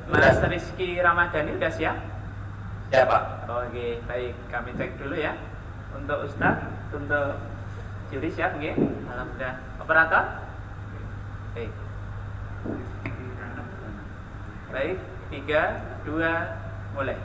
Mas Rizky Ramadhani udah siap? Siapa? Oke, baik. Kami cek dulu ya. Untuk Ustadz, untuk juri siap nggih? Alhamdulillah. Operator? Baik. Baik, 3, 2, mulai.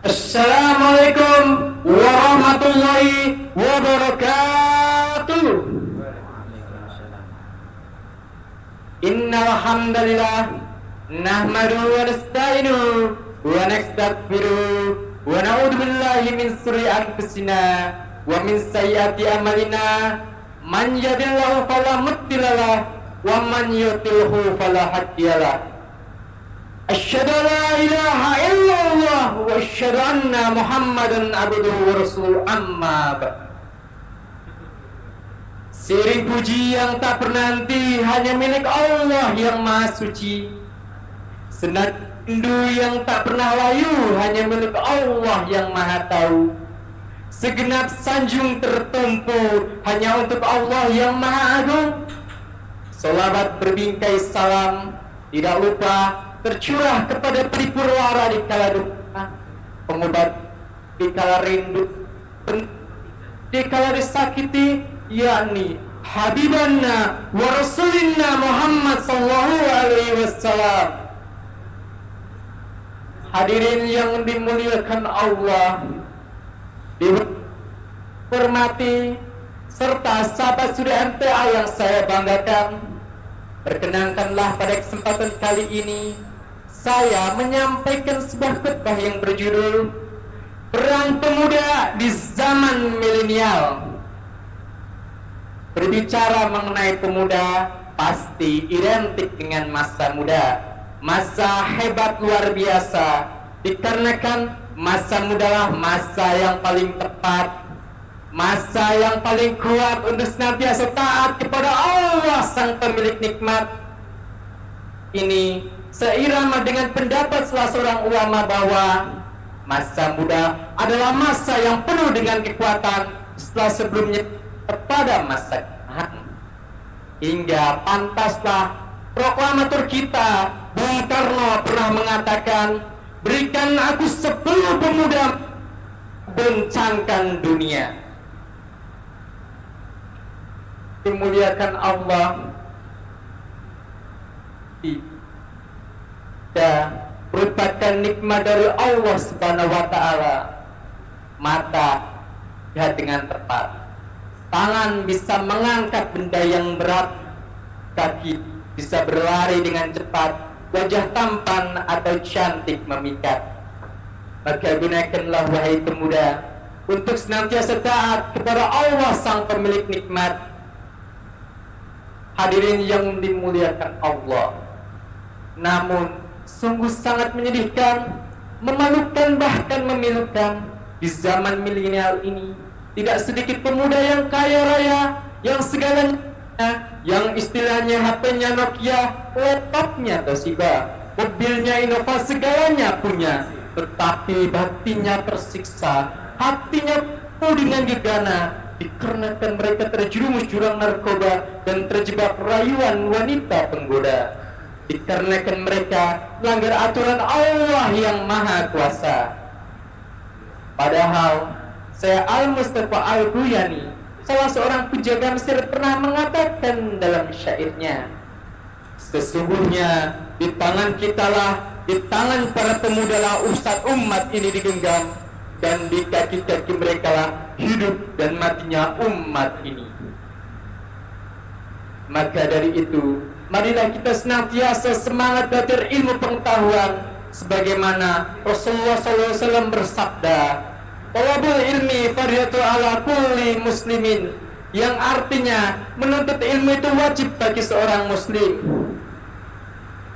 Assalamualaikum warahmatullahi wabarakatuh. Waalaikumsalam. Innal hamdalillah nahmaduhu wa nasta'inuhu wa nastaghfiruh wa na'udzu billahi min shururi anfusina wa min sayyiati a'malina. Man yahdihillahu fala mudilla lahu wa man yudlilhu fala hadiya lahu. Asyhadu an la ilaha illallah wa asyhadu anna Muhammadan abduhu wa rasuluh, amma ba'd. Sering puji yang tak berhenti hanya milik Allah yang Maha Suci. Senandu yang tak pernah layu hanya milik Allah yang Maha Tahu. Segenap sanjung tertumpu hanya untuk Allah yang Maha Agung. Salawat berbingkai salam tidak lupa tercurah kepada pelipur lara di kala duka, pengobat di kala rindu, di kala disakiti, yakni Habibanna wa Rasulina Muhammad sallallahu alaihi wasallam. Hadirin yang dimuliakan Allah, dihormati serta sahabat Surya MTA yang saya banggakan, perkenankanlah pada kesempatan kali ini saya menyampaikan sebuah khutbah yang berjudul Perang Pemuda di Zaman Milenial. Berbicara mengenai pemuda pasti identik dengan masa muda, masa hebat luar biasa, dikarenakan masa mudalah masa yang paling tepat, masa yang paling kuat untuk senantiasa taat kepada Allah sang pemilik nikmat. Ini seirama dengan pendapat salah seorang ulama bahwa masa muda adalah masa yang penuh dengan kekuatan setelah sebelumnya pada masa kemahan. Hingga pantaslah proklamator kita Bung Karno pernah mengatakan, berikan aku 10 pemuda goncangkan dunia. Dimuliakan Allah, dan merupakan nikmat dari Allah Subhanahu wa Ta'ala. Mata lihat dengan tepat, tangan bisa mengangkat benda yang berat, kaki bisa berlari dengan cepat, wajah tampan atau cantik memikat. Maka gunakanlah wahai pemuda untuk senantiasa taat kepada Allah sang pemilik nikmat. Hadirin yang dimuliakan Allah, namun sungguh sangat menyedihkan, memalukan, bahkan memilukan, di zaman milenial ini tidak sedikit pemuda yang kaya raya, yang segalanya, yang istilahnya HP-nya Nokia, laptopnya Toshiba, mobilnya Innova, segalanya punya, tetapi batinnya tersiksa, hatinya penuh dengan gegana, dikarenakan mereka terjerumus jurang narkoba dan terjebak rayuan wanita penggoda, dikarenakan mereka melanggar aturan Allah yang Maha Kuasa. Padahal saya Al-Mustafa Al-Ghuyani, salah seorang penjaga Mesir, pernah mengatakan dalam syairnya, sesungguhnya di tangan kitalah, di tangan para pemuda lah ustadz umat ini digenggam, dan di kaki-kaki mereka lah hidup dan matinya umat ini. Maka dari itu, marilah kita senantiasa semangat belajar ilmu pengetahuan, sebagaimana Rasulullah SAW bersabda, "Talabul ilmi fardhu ala kulli muslimin," yang artinya menuntut ilmu itu wajib bagi seorang muslim.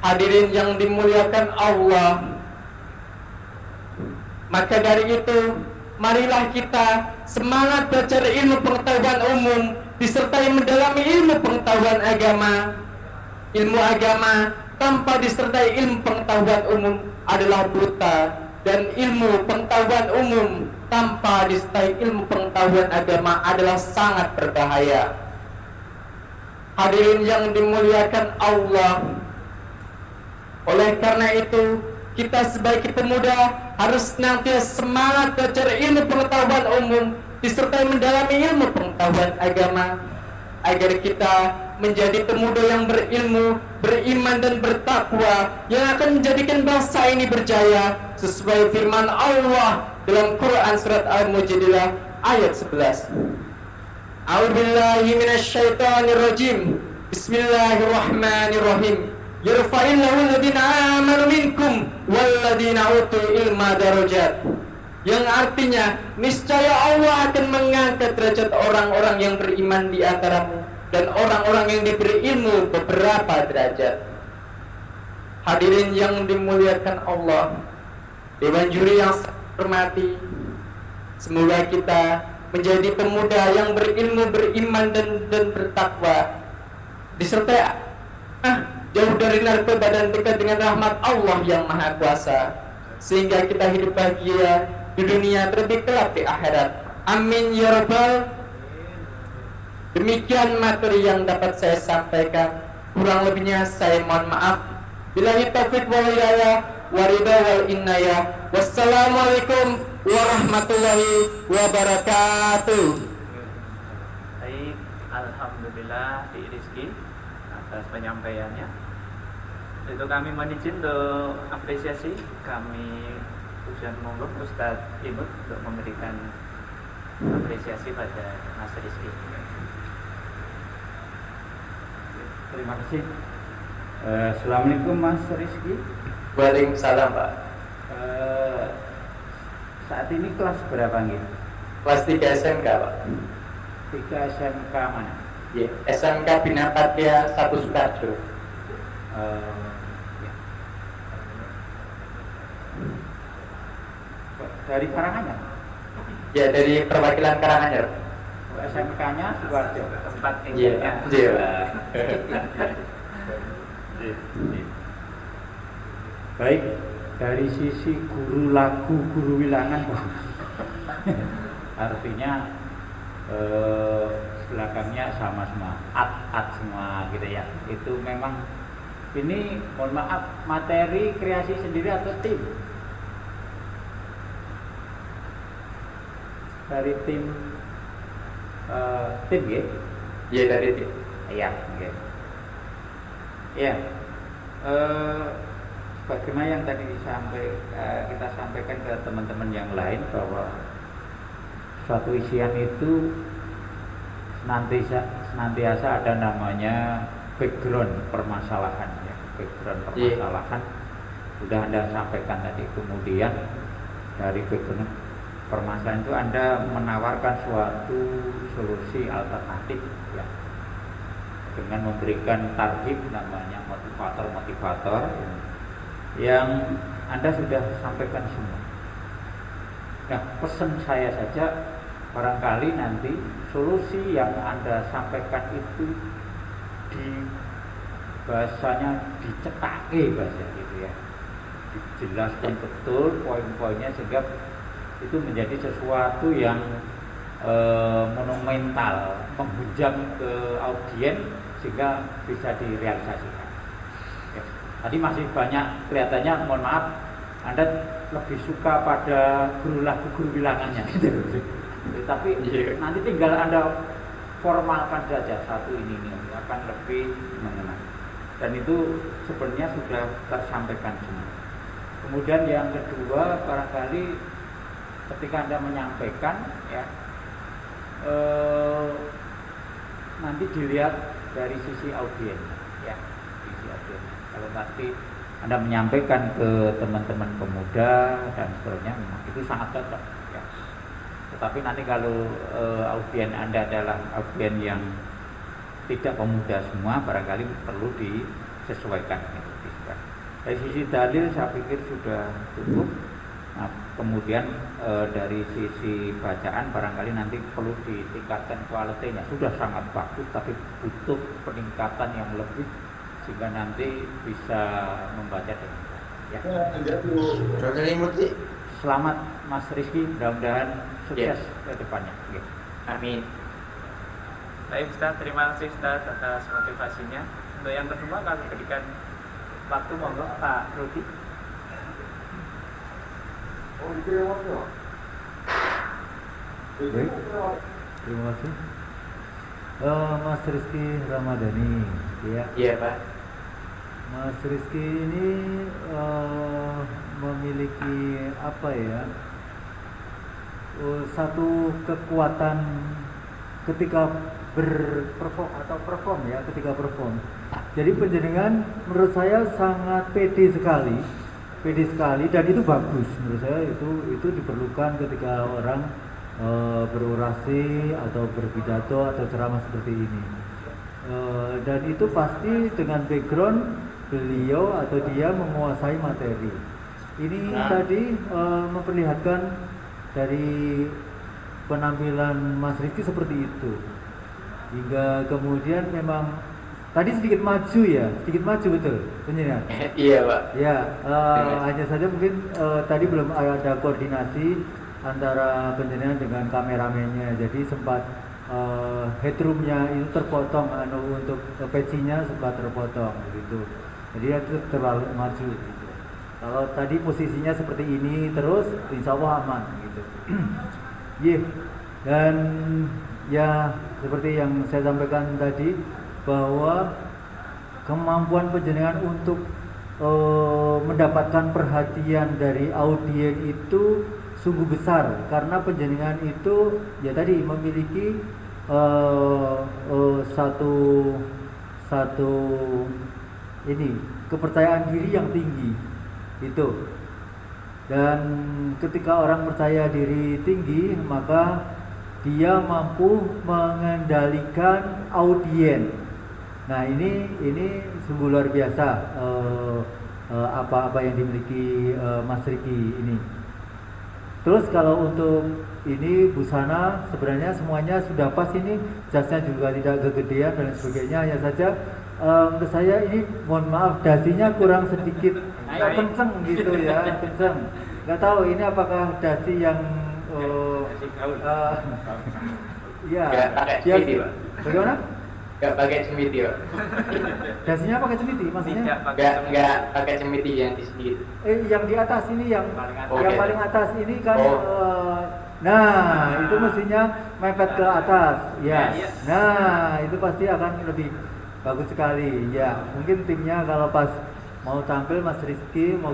Hadirin yang dimuliakan Allah, maka dari itu marilah kita semangat belajar ilmu pengetahuan umum disertai mendalami ilmu pengetahuan agama. Ilmu agama tanpa disertai ilmu pengetahuan umum adalah buta, dan ilmu pengetahuan umum tanpa disertai ilmu pengetahuan agama adalah sangat berbahaya. Hadirin yang dimuliakan Allah, Oleh karena itu, kita sebagai pemuda harus senantiasa semangat belajar ilmu pengetahuan umum disertai mendalami ilmu pengetahuan agama agar kita menjadi pemuda yang berilmu, beriman dan bertakwa yang akan menjadikan bangsa ini berjaya sesuai firman Allah dalam Quran surat Al-Mujadilah ayat 11. A'udzubillahi minasyaitonirrajim. Bismillahirrahmanirrahim. Yarfa'illahu alladhina amanu minkum walladhina utul ilma darajat. Yang artinya, niscaya Allah akan mengangkat derajat orang-orang yang beriman di antaramu dan orang-orang yang diberi ilmu beberapa derajat. Hadirin yang dimuliakan Allah, Dewan Juri yang saya hormati, semoga kita menjadi pemuda yang berilmu, beriman dan bertakwa, disertai jauh dari narkoba dan dekat dengan rahmat Allah yang Maha Kuasa, sehingga kita hidup bahagia di dunia terlebih kelak di akhirat. Amin ya rabbal. Demikian materi yang dapat saya sampaikan. Kurang lebihnya saya mohon maaf. Billahi taufiq wal hidayah wa ridha wal inayah. Wassalamualaikum warahmatullahi wabarakatuh. Baik, alhamdulillah di Rizki atas penyampaiannya. Itu kami mohon izin untuk apresiasi. Kami ujian monggo Ustadz Imut untuk memberikan apresiasi pada Mas Rizki. Terima kasih. Assalamualaikum Mas Rizki. Waalaikumsalam Pak. Saat ini kelas berapa nggih? Kelas 3 SMK Pak. 3 SMK mana? Ya, SMK Bina Patria 1 Sukarjo. Ya. Dari Karanganyar? Ya, dari perwakilan Karanganyar. SMK-nya Sukarjo. Tempat Iya. tinggalnya. Baik, dari sisi guru lagu, guru wilangan, artinya belakangnya sama semua, at semua gitu ya. Itu memang ini, mohon maaf, materi kreasi sendiri atau tim? Dari tim ya? Iya, dari tim. Iya, oke. Iya. Bagaimana yang tadi kita sampaikan ke teman-teman yang lain bahwa suatu isian itu senantiasa ada namanya background permasalahan ya, background permasalahan. Sudah Anda sampaikan tadi. Kemudian dari background permasalahan itu Anda menawarkan suatu solusi alternatif ya, dengan memberikan tarhib, namanya motivator yang Anda sudah sampaikan semua. Nah, pesan saya saja, barangkali nanti solusi yang Anda sampaikan itu bahasanya dicetake bahasa gitu ya, dijelaskan betul poin-poinnya sehingga itu menjadi sesuatu yang monumental, menghujam ke audiens sehingga bisa direalisasikan. Tadi masih banyak kelihatannya, mohon maaf, Anda lebih suka pada guru lagu, guru bilangannya gitu. Tapi nanti tinggal Anda formalkan saja satu ini akan lebih mengena. Dan itu sebenarnya sudah tersampaikan semua. Kemudian yang kedua, barangkali ketika Anda menyampaikan ya, nanti dilihat dari sisi audiens ya, sisi audiens. Kalau nanti Anda menyampaikan ke teman-teman pemuda dan seterusnya, memang itu sangat cocok ya. Tetapi nanti kalau audiens Anda adalah audiens yang tidak pemuda semua, barangkali perlu disesuaikan gitu. Dari sisi dalil saya pikir sudah cukup. Nah, kemudian dari sisi bacaan barangkali nanti perlu ditingkatkan kualitinya. Sudah sangat bagus, tapi butuh peningkatan yang lebih sehingga nanti bisa membaca dengan baik. Ya. Selamat Mas Rizki, mudah-mudahan sukses ke depannya. Ya. Amin. Baik Ustaz, terima kasih Ustaz atas motivasinya. Untuk yang kedua, kami berikan waktu, monggo Pak Rudi. Baik, terima kasih. Mas Rizky Ramadhani, ya. Iya Pak. Mas Rizky ini memiliki apa ya? Satu kekuatan ketika perform ya, ketika perform. Jadi penjenengan menurut saya sangat pede sekali dan itu bagus menurut saya, itu diperlukan ketika orang berorasi atau berpidato atau ceramah seperti ini. Dan itu pasti dengan background beliau atau dia menguasai materi. Ini tadi memperlihatkan dari penampilan Mas Rizky seperti itu, hingga kemudian memang tadi sedikit maju betul penjenengan. Iya Pak. Ya, hanya saja mungkin tadi belum ada koordinasi antara penjenengan dengan kameramennya, jadi sempat headroomnya itu terpotong, untuk pecinya sempat terpotong begitu, jadi itu terlalu maju gitu. Kalau tadi posisinya seperti ini terus, insya Allah aman gitu. Dan ya seperti yang saya sampaikan tadi, bahwa kemampuan penjenengan untuk mendapatkan perhatian dari audiens itu sungguh besar, karena penjenengan itu ya tadi memiliki satu ini kepercayaan diri yang tinggi itu. Dan ketika orang percaya diri tinggi, maka dia mampu mengendalikan audiens. Nah ini sungguh luar biasa apa yang dimiliki Mas Riki ini. Terus kalau untuk ini busana sebenarnya semuanya sudah pas, ini jasnya juga tidak kegedean dan sebagainya. Hanya saja untuk saya ini mohon maaf dasinya kurang sedikit kenceng gitu ya, kenceng. Nggak tahu ini apakah dasi yang ya cemiti Pak. Bagaimana? Nggak pakai cemiti Pak. Dasinya pakai cemiti maksudnya? Nggak pakai cemiti yang di sini. Yang di atas ini yang Okay. paling atas ini kan nah itu mestinya mepet ke atas ya. Nah itu pasti akan lebih bagus sekali ya. Mungkin timnya kalau pas mau tampil Mas Rizky mau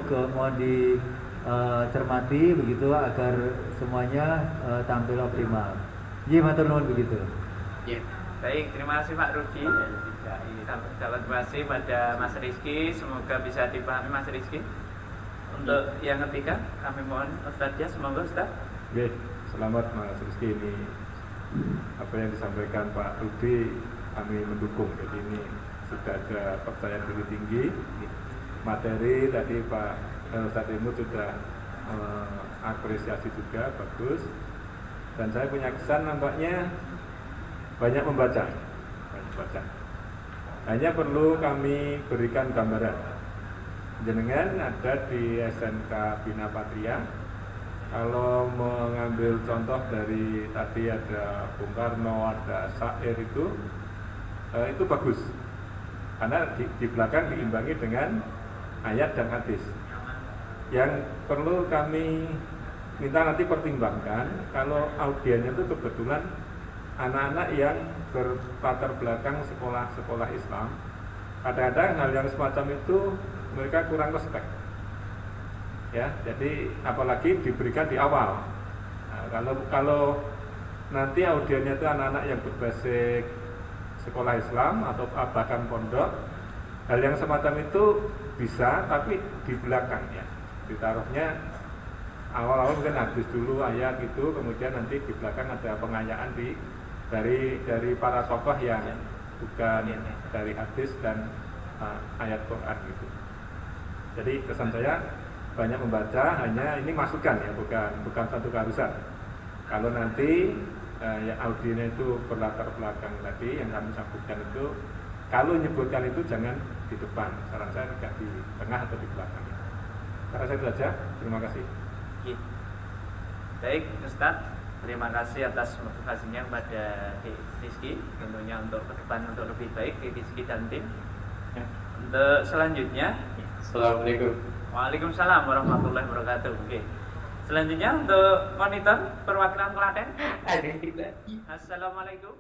dicermati begitu agar semuanya tampil optimal. Iya matur nuwun begitu. Iya. Baik, terima kasih Pak Rudi. Terima kasih pada Mas Rizky, semoga bisa dipahami Mas Rizky. Untuk yang ketiga, kami mohon Ustaz Jas, semoga Ustaz. Oke, selamat Mas Rizky. Ini apa yang disampaikan Pak Rudi, kami mendukung. Jadi ini sudah ada percaya diri tinggi. Materi tadi Pak Ustaz Imut sudah apresiasi juga, bagus. Dan saya punya kesan nampaknya banyak membaca. Hanya perlu kami berikan gambaran. Jenengan ada di SMK Bina Patria. Kalau mengambil contoh dari tadi ada Bung Karno, ada syair itu bagus. Karena di belakang diimbangi dengan ayat dan hadis. Yang perlu kami minta nanti pertimbangkan, kalau audiennya itu kebetulan anak-anak yang berlatar belakang sekolah Islam, kadang-kadang hal yang semacam itu mereka kurang respect, ya. Jadi apalagi diberikan di awal. Nah, kalau nanti audiennya itu anak-anak yang berbasis sekolah Islam atau bahkan pondok, hal yang semacam itu bisa, tapi di belakang ya, ditaruhnya awal-awal mungkin hadis dulu ayat gitu, kemudian nanti di belakang ada pengayaan dari para tokoh yang bukan dari hadis dan ayat Quran gitu. Jadi kesan saya banyak membaca, hanya ini masukan ya, bukan satu keharusan. Kalau nanti ya audiennya itu berlatar belakang tadi yang kami sampaikan itu, kalau menyebutkan itu jangan di depan, saran saya tidak di tengah atau di belakang. Karena saya itu saja, terima kasih. Baik Ustadz, terima kasih atas motivasinya kepada Rizky, tentunya untuk ke depan untuk lebih baik di Rizky dan tim. Untuk selanjutnya Assalamualaikum. Waalaikumsalam warahmatullahi wabarakatuh. Oke. Selanjutnya untuk monitor perwakilan Klaten. Assalamualaikum.